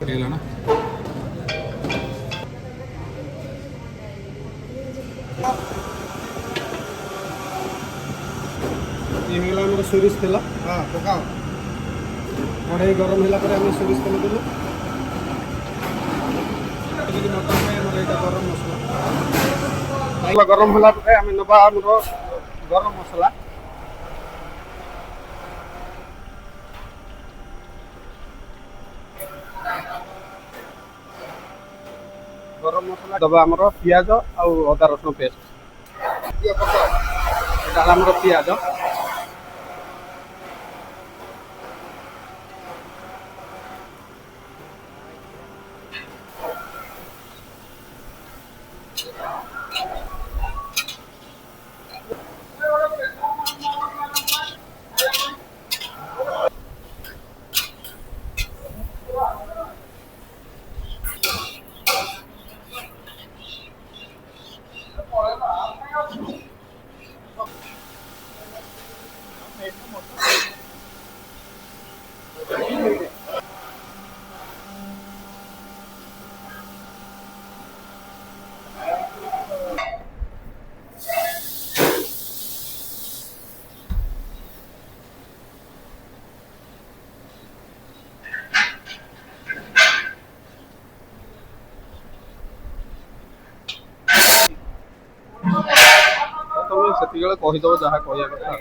कटिगला ना ये आम सोरिष तेल हाँ पकाओ कढ़ाई गरम है आम सोरिष तेल देलु मटन यहाँ गरम मसला गरम है आम नवा आम गरम मसला गरम मसला दबा आमर पियाज आउ अदा रसुण पेस्ट यहाँ आमर पियाज तुम से कहीदेव जहाँ कह कथा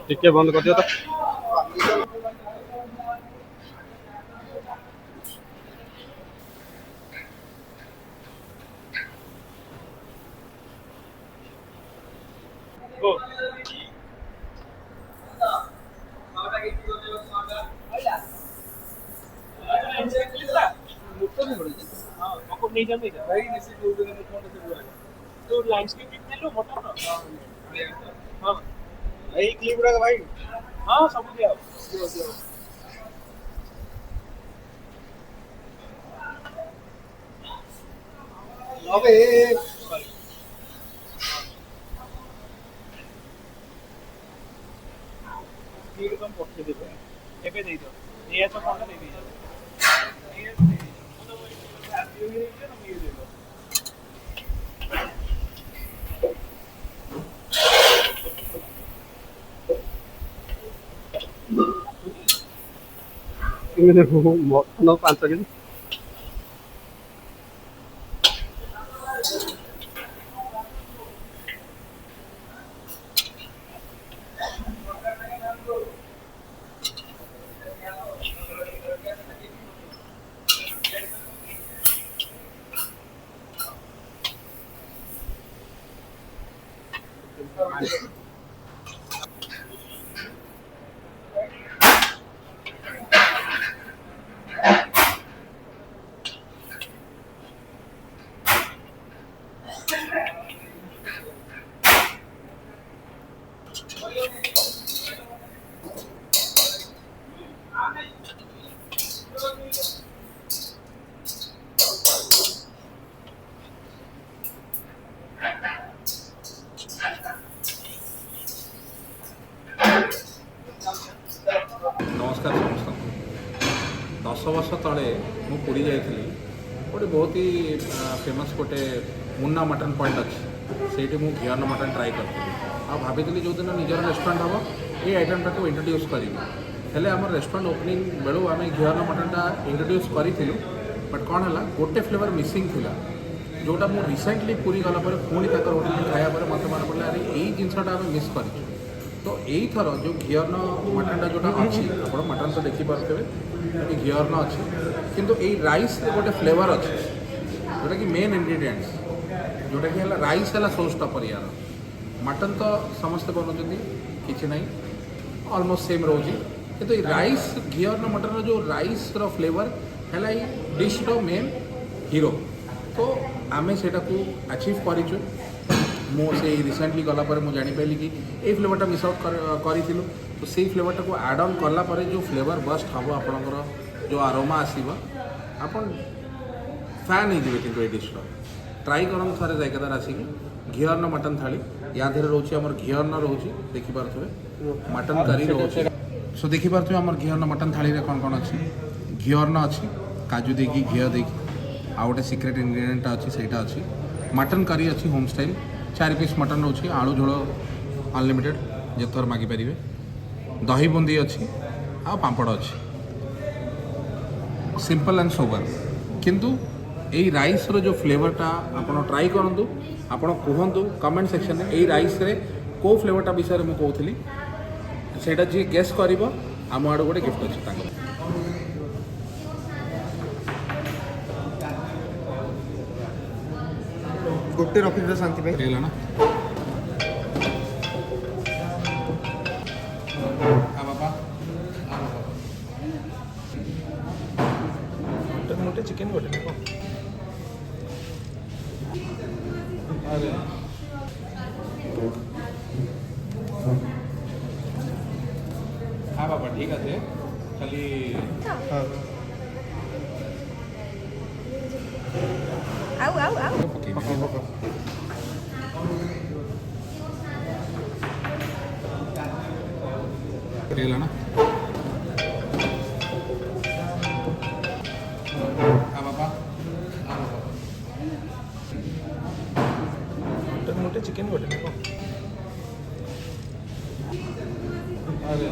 टिके बंद कर दियो तो भाई हाँ सब दिया एकदम पठे देवे एबे दे दो ये तो फोन दे दीजिए मटन 5 केजी नमस्कार समस्त 10 वर्ष तले मु पुरी जाइली गोटे बहुत ही फेमस गोटे मुन्ना मटन पॉइंट अच्छी से घिअन मटन ट्राए करी आ भाभी जो दिन निजर रेस्टोरेंट हम ये आइटमटा को इंट्रोड्यूस करी हेले आम रेस्टोरेंट ओपनिंग बेलू आम घिअन मटनटा इंट्रोड्यूस करूँ बट कौन है गोटे फ्लेवर मिसिंग थी जोटा मुझे रिसेंटली पूरी गला पुणी गोटे खाया मत मन पड़ा अरे यही जिनसा आम मिस कर तो यही थर जो घिअन मटनटा जोटा अच्छी आप मटन तो देखिपे घिअन अच्छी किंतु यही राइस गोटे फ्लेवर अच्छे जोटा कि मेन इंग्रेडिएंट्स जोटा कि राइस है सोर्स टपर यार मटन तो समस्ते बनाते कि ना ऑलमोस्ट सेम रोज किंतु ये राइस घिअन मटन जो राइस फ्लेवर है डिश मेन हीरो तो आमे सेटा को अचीव करूँ मुझे रिसेंटली गलापर मुझे जापारि कि ये फ्लेवरटा मिस आउट करूँ तो से फ्लेवरटा को आड ऑन कलापर जो फ्लेवर बस्ट हम आपंकर जो आरोमा आसव आप फैन हो कि डिश्र ट्राई करूँ थे जायकेदार आसिक घीअर्न मटन थाली या देहरे रोचे आम घीअर्न रोचे देखिपे मटन करी रोचे सो देखिपे आम घीअर्न मटन थाली में कौन कौन अच्छी घीअर्न अच्छी काजू देकी घी देकी आ गए सिक्रेट इनग्रेडिएंट अच्छी से अच्छी मटन करी अच्छी होम स्टाइल 4 पीस मटन रोचे आलू झोल अनलिमिटेड जिते मागिपारे दही बुंदी अच्छी आ पापड़ अच्छी सिंपल एंड सोबर किंतु यही राइस रो जो फ्लेवरटा आप ट्राई करूँ आप कहतु कमेंट सेक्शन में यही राइस रे को फ्लेवरटा विषय में कहूली से जी गेस कर आम आड़ गोटे गिफ्ट अच्छे गोटे रखी शांति पे ना मोटे चिकन गोटे अरे हाँ बाबा ठीक है खाली ना हाँ बाबा मोटे चिकन गोटे अरे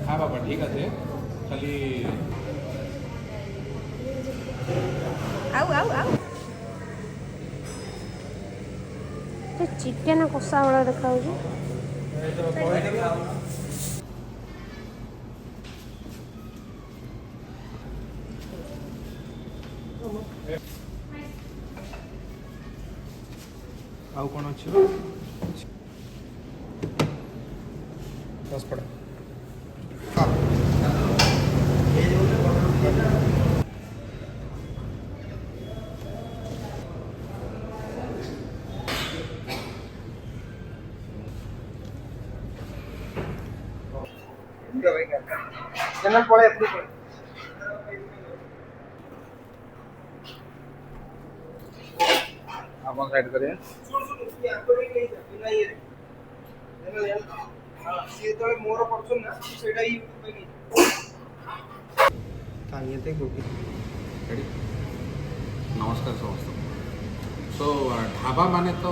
हाँ बाबा ठीक है खाली चिकेन कषा भाया देखा आउ कौन अच्छी दस पड़ा चैनल पड़े आप साइड करिए नमस्कार समस्त सो ढाबा माने तो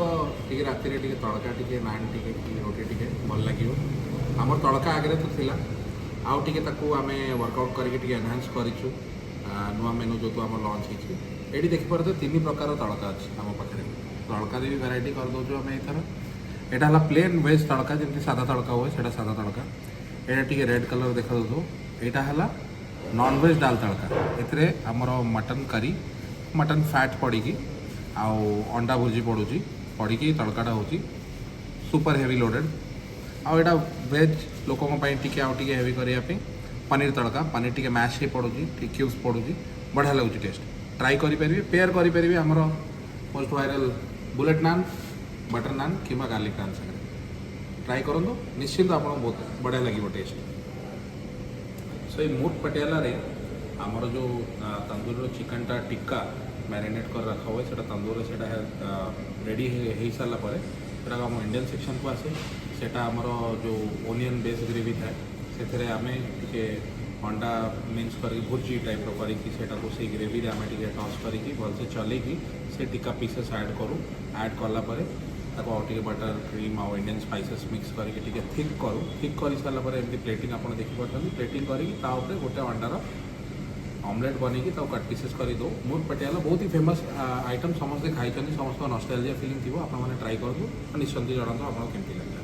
टी राति रे तड़का टी नान टी रोटी टी भल लगे आम तड़का आगे तो थिला आउ टी आम वर्कआउट करके एनहांस करूँ नुआ मेनू जो तो आम लंच होती देखिपे 3 प्रकार तड़का अच्छी आम पाखे तड़का भी भेराइटी करदे आम एथर यहाँ प्लेन वेज तड़का जमी सादा तड़का हुए से सादा तड़का यहाँ टी रेड कलर देखा दो यहाँ है नॉन वेज डाल तड़का एथिरे आमर मटन करी मटन फैट पड़ी आउ अंडा भुर्जी पड़ूँ पड़ी तड़काटा हो सुपर हेवी लोडेड आउ यहाँ वेज लोकों टी आउ टे हेवी करने पनीर तड़का पनीर टी मैश ही पड़ूँ क्यूब्स पड़ूँ बढ़िया लगुच टेस्ट ट्राई करेंगे पेयर करेंगे आमर मोस्ट वायरल बुलेट नान बटर नान कि गार्लिक नान सागर ट्राई करूँ निश्चिंत आप बहुत बढ़िया लगे टेस्ट सो ये मूट पटियाला रे आमर जो तंदूर चिकनटा टिक्का मैरिनेट कर रखा हुए से तंदूर से रेडी हो सारापर से आम इंडियन सेक्शन को आसे सेटा आमर जो ओनियन बेस ग्रेवी थाए से आम टे अंडा मिक्स कर भुर्जी टाइप करके से ग्रेवी आम टे टस करके भलसे चलैकी से टिक्का पीसेस ऐड करूँ ऐड कलापर टे बटर क्रीम आउ इंडियन स्पाइसेस मिक्स करके थिक करूँ थिक कर सारापर एमती प्लेटिंग आप देखिए प्लेटिंग करके गोटे अंडार ऑमलेट बनईकी कट पीसेस कर दो मूट पटियाला बहुत ही फेमस आइटम समस्ते खाई समस्त नॉस्टैल्जिया फीलिंग थी आपने ट्राई करूँ निश्चिंत जनातु आपको केमती लगे